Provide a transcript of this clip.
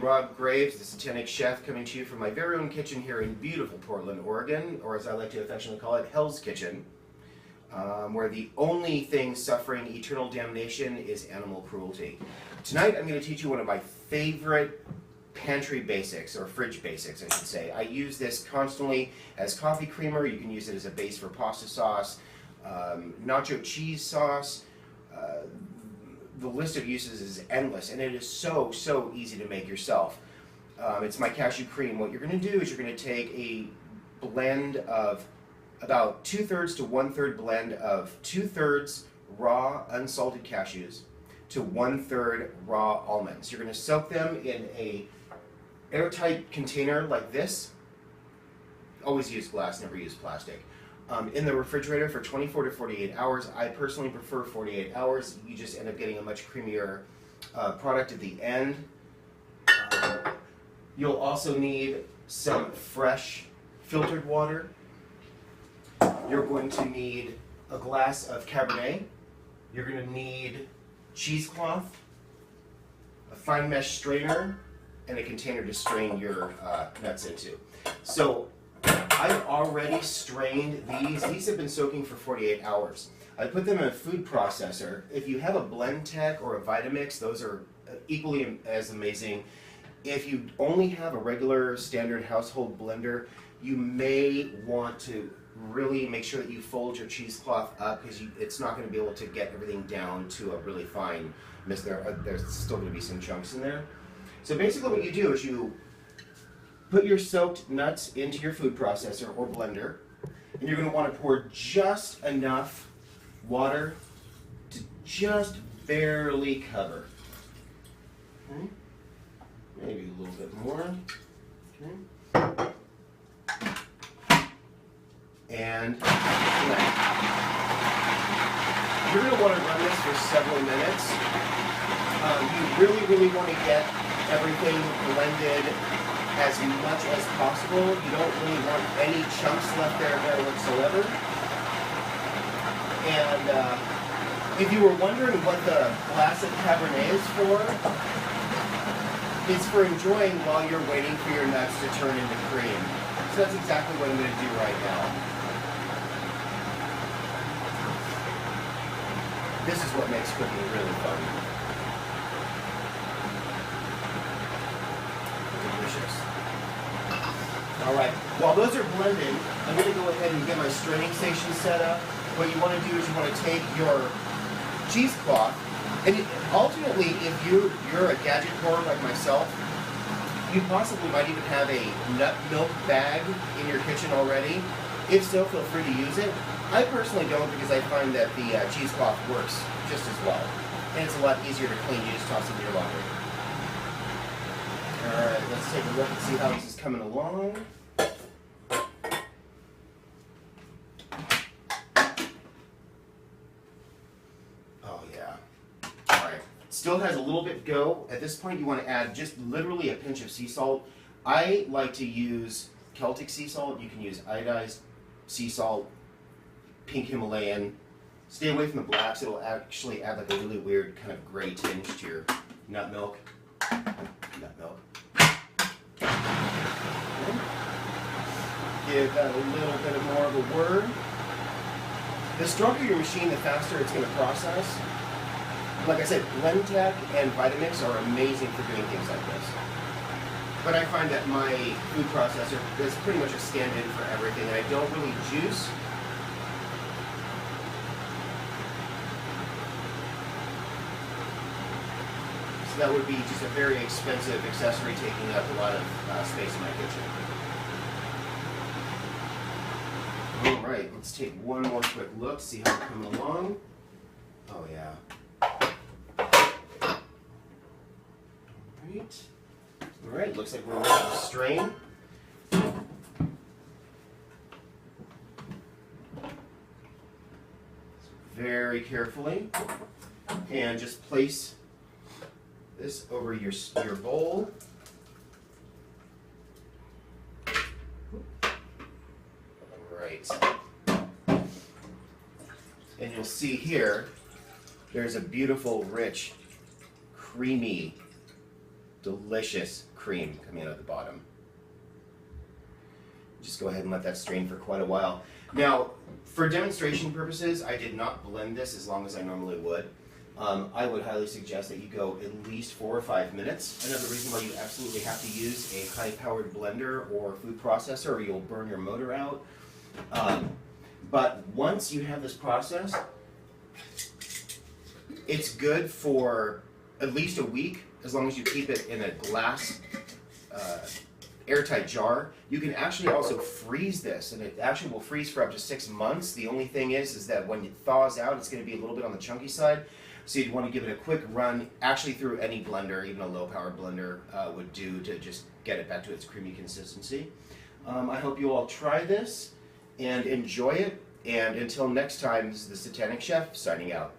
Rob Graves, the Satanic Chef, coming to you from my very own kitchen here in beautiful Portland, Oregon, or as I like to affectionately call it, Hell's Kitchen, where the only thing suffering eternal damnation is animal cruelty. Tonight I'm going to teach you one of my favorite pantry basics, or fridge basics I should say. I use this constantly as coffee creamer. You can use it as a base for pasta sauce, nacho cheese sauce. The list of uses is endless, and it is so easy to make yourself. It's my cashew cream. What you're going to do is you're going to take a blend of about 2/3 to 1/3 blend of 2/3 raw unsalted cashews to 1/3 raw almonds. You're going to soak them in a airtight container like this. Always use glass, never use plastic. In the refrigerator for 24 to 48 hours. I personally prefer 48 hours. You just end up getting a much creamier product at the end. You'll also need some fresh filtered water. You're going to need a glass of Cabernet. You're going to need cheesecloth, a fine mesh strainer, and a container to strain your nuts into. So I've already strained these. These have been soaking for 48 hours. I put them in a food processor. If you have a Blend Tech or a Vitamix, those are equally as amazing. If you only have a regular standard household blender, you may want to really make sure that you fold your cheesecloth up, because it's not going to be able to get everything down to a really fine mist. There's still going to be some chunks in there. So basically what you do is you put your soaked nuts into your food processor or blender, and you're going to want to pour just enough water to just barely cover. Okay. Maybe a little bit more. Okay. And blend. You're going to want to run this for several minutes. You really want to get everything blended as much as possible. You don't really want any chunks left there whatsoever. And if you were wondering what the glass of Cabernet is for, it's for enjoying while you're waiting for your nuts to turn into cream. So that's exactly what I'm going to do right now. This is what makes cooking really fun. Delicious. All right, while those are blending, I'm going to go ahead and get my straining station set up. What you want to do is you want to take your cheesecloth, and alternately, if you're a gadget whore like myself, you possibly might even have a nut milk bag in your kitchen already. If so, feel free to use it. I personally don't, because I find that the cheesecloth works just as well. And it's a lot easier to clean. You just toss it in your laundry. Alright, let's take a look and see how this is coming along. Oh yeah. Alright. Still has a little bit to go. At this point you want to add just literally a pinch of sea salt. I like to use Celtic sea salt. You can use iodized sea salt, pink Himalayan. Stay away from the blacks. It'll actually add like a really weird kind of gray tinge to your nut milk. Nut milk. Give that a little bit more of a whir. The stronger your machine, the faster it's going to process. Like I said, Blend Tech and Vitamix are amazing for doing things like this. But I find that my food processor is pretty much a stand-in for everything, and I don't really juice. So that would be just a very expensive accessory taking up a lot of space in my kitchen. Alright, let's take one more quick look, see how we're coming along. Oh yeah. Alright, looks like we're ready to strain. Very carefully. And just place this over your bowl. Alright. And you'll see here, there's a beautiful, rich, creamy delicious cream coming out of the bottom. Just go ahead and let that strain for quite a while. Now, for demonstration purposes, I did not blend this as long as I normally would. I would highly suggest that you go at least 4 or 5 minutes. Another reason why you absolutely have to use a high-powered blender or food processor, or you'll burn your motor out. But once you have this process, it's good for at least a week, as long as you keep it in a glass airtight jar. You can actually also freeze this, and it actually will freeze for up to 6 months. The only thing is that when it thaws out, it's going to be a little bit on the chunky side. So you'd want to give it a quick run, actually through any blender, even a low-powered blender would do, to just get it back to its creamy consistency. I hope you all try this and enjoy it. And until next time, this is the Satanic Chef signing out.